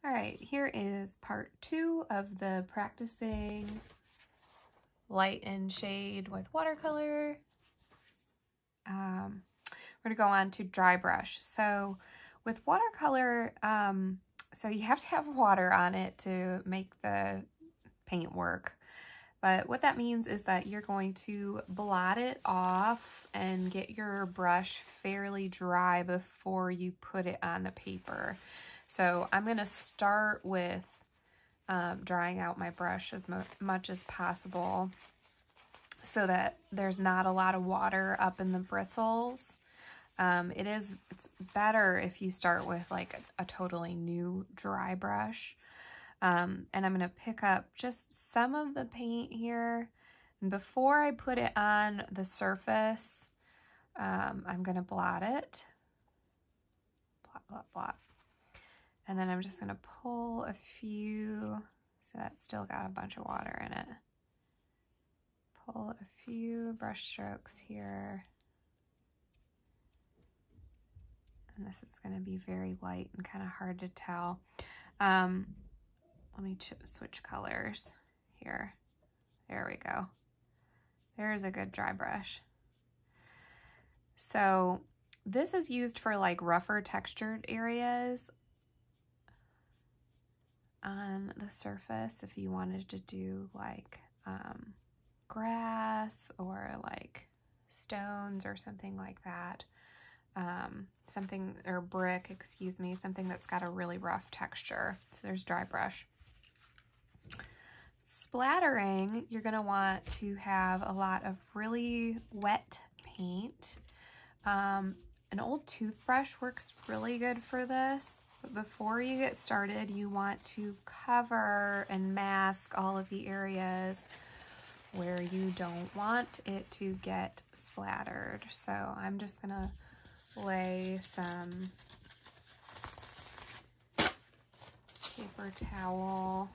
All right, here is part 2 of the practicing light and shade with watercolor. We're going to go on to dry brush. So with watercolor, so you have to have water on it to make the paint work. But what that means is that you're going to blot it off and get your brush fairly dry before you put it on the paper. So I'm going to start with drying out my brush as much as possible so that there's not a lot of water up in the bristles. It's better if you start with like a totally new dry brush. And I'm going to pick up just some of the paint here. And before I put it on the surface, I'm going to blot it. Blot, blot, blot. And then I'm just going to pull a few, so that's still got a bunch of water in it. Pull a few brush strokes here. And this is going to be very light and kind of hard to tell. Let me switch colors here. There we go. There's a good dry brush. So this is used for like rougher textured areas on the surface. If you wanted to do like grass or like stones or something like that. Or brick, excuse me, something that's got a really rough texture. So there's dry brush. Splattering, you're going to want to have a lot of really wet paint. An old toothbrush works really good for this. But before you get started, you want to cover and mask all of the areas where you don't want it to get splattered. So I'm just going to lay some paper towel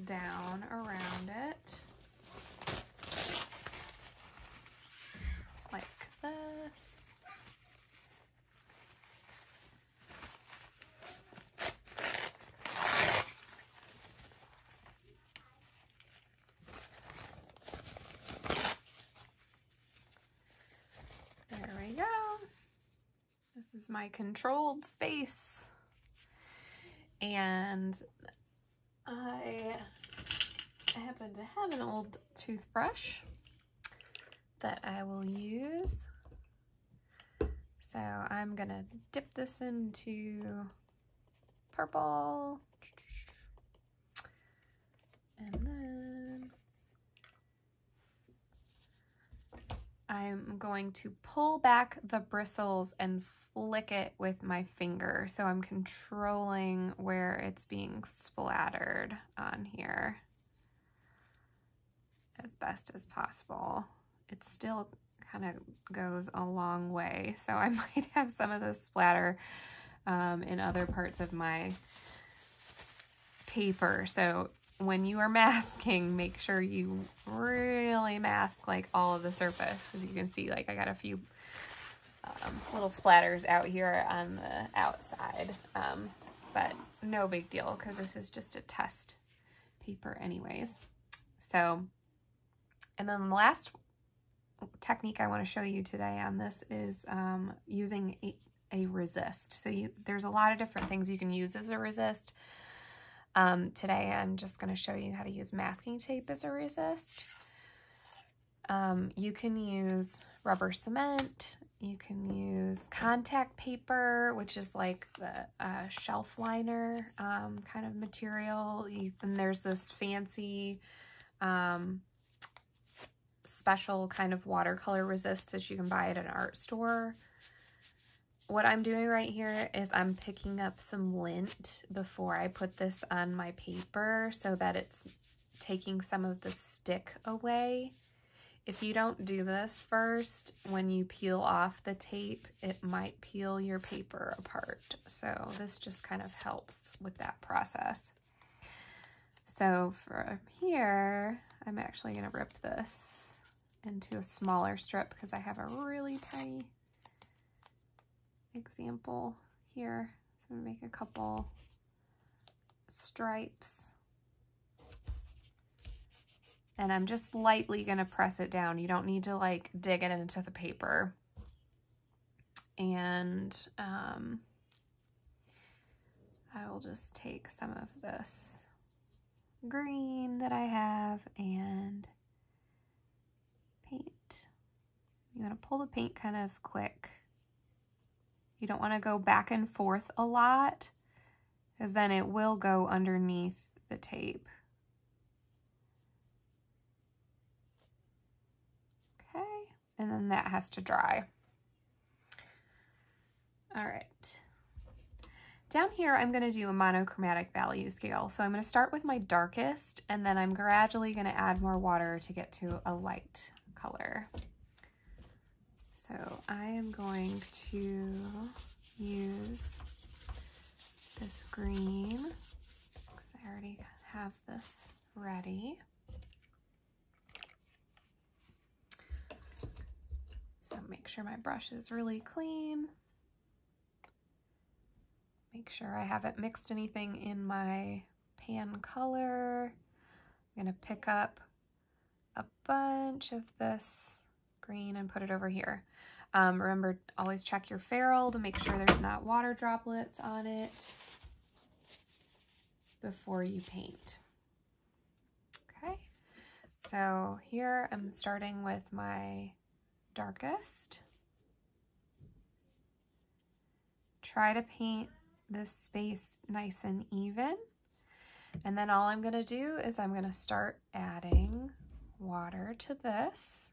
down around it like this. There we go. This is my controlled space, and I happen to have an old toothbrush that I will use. So I'm gonna dip this into purple, and then I'm going to pull back the bristles and flick it with my finger. So I'm controlling where it's being splattered on here as best as possible. It still kind of goes a long way, so I might have some of this splatter in other parts of my paper. So when you are masking, make sure you really mask like all of the surface. As you can see, like I got a few little splatters out here on the outside, but no big deal because this is just a test paper anyways. So, and then the last technique I want to show you today on this is using a resist. So there's a lot of different things you can use as a resist. Today I'm just going to show you how to use masking tape as a resist. You can use rubber cement, you can use contact paper, which is like the shelf liner kind of material. And there's this fancy special kind of watercolor resist that you can buy at an art store. What I'm doing right here is I'm picking up some lint before I put this on my paper so that it's taking some of the stick away. If you don't do this first, when you peel off the tape, it might peel your paper apart. So this just kind of helps with that process. So from here, I'm actually going to rip this into a smaller strip because I have a really tiny example here. So I'm going to make a couple stripes. And I'm just lightly gonna press it down. You don't need to like dig it into the paper. And I will just take some of this green that I have and paint. You want to pull the paint kind of quick. You don't want to go back and forth a lot, because then it will go underneath the tape. Okay, and then that has to dry. All right. Down here, I'm going to do a monochromatic value scale. So I'm going to start with my darkest, and then I'm gradually going to add more water to get to a light color. So I am going to use this green, because I already have this ready. So make sure my brush is really clean. Make sure I haven't mixed anything in my pan color. I'm gonna pick up a bunch of this green and put it over here. Remember, always check your ferrule to make sure there's not water droplets on it before you paint. Okay, so here I'm starting with my darkest. Try to paint this space nice and even. And then all I'm gonna do is I'm gonna start adding water to this.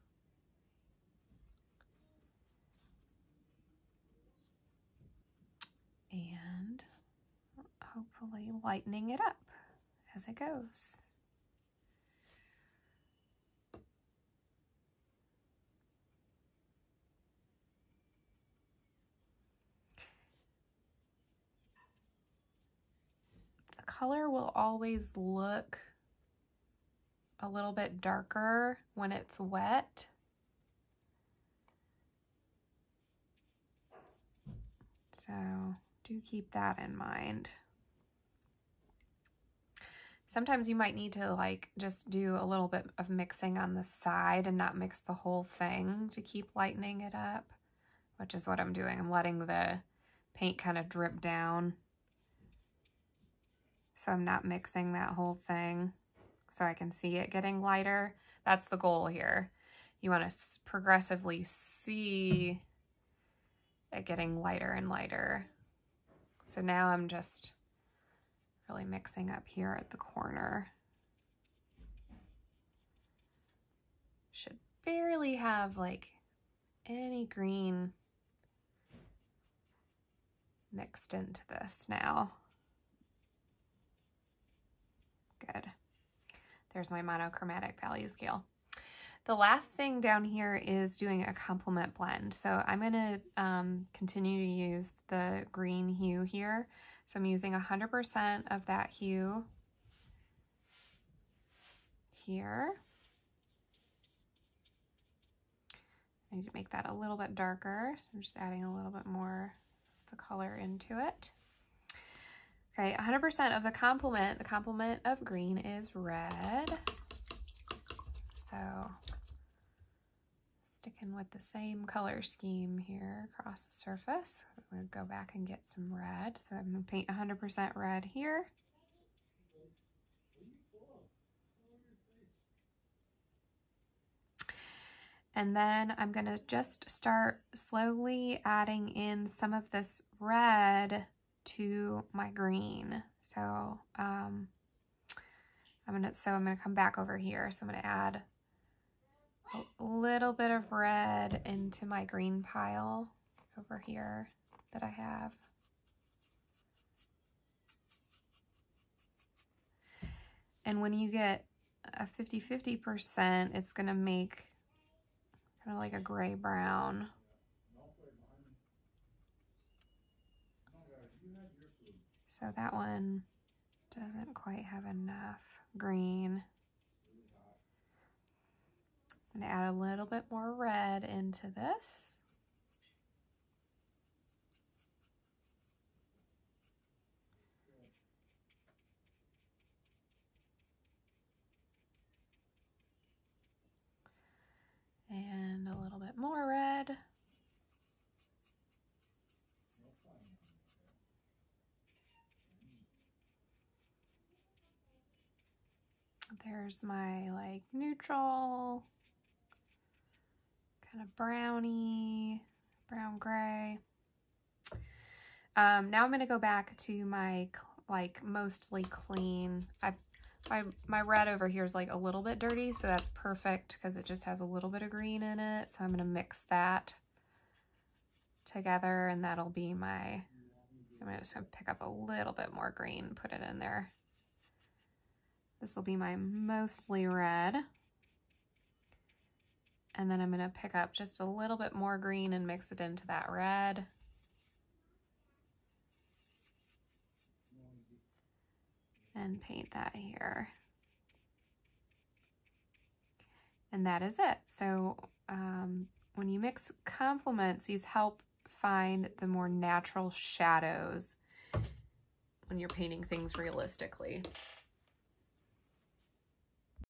And hopefully lightening it up as it goes. The color will always look a little bit darker when it's wet. So do keep that in mind. Sometimes you might need to like just do a little bit of mixing on the side and not mix the whole thing to keep lightening it up, which is what I'm doing. I'm letting the paint kind of drip down. So I'm not mixing that whole thing so I can see it getting lighter. That's the goal here. You want to progressively see it getting lighter and lighter. So now I'm just really mixing up here at the corner. Should barely have like any green mixed into this now. Good. There's my monochromatic value scale. The last thing down here is doing a complement blend. So I'm going to continue to use the green hue here. So I'm using 100% of that hue here. I need to make that a little bit darker. So I'm just adding a little bit more of the color into it. Okay, 100% of the complement of green is red. So sticking with the same color scheme here across the surface. I'm going to go back and get some red. So I'm going to paint 100% red here. And then I'm going to just start slowly adding in some of this red to my green. So I'm gonna come back over here. So I'm gonna add a little bit of red into my green pile over here that I have. And when you get a 50-50%, it's gonna make kind of like a gray brown. So that one doesn't quite have enough green. I'm going to add a little bit more red into this. There's my like neutral, kind of browny, brown gray. Now I'm going to go back to my like mostly clean. My red over here is like a little bit dirty, so that's perfect because it just has a little bit of green in it. So I'm going to mix that together, and that'll be my, I'm just going to pick up a little bit more green, put it in there. This will be my mostly red. And then I'm going to pick up just a little bit more green and mix it into that red. And paint that here. And that is it. So when you mix complements, these help find the more natural shadows when you're painting things realistically.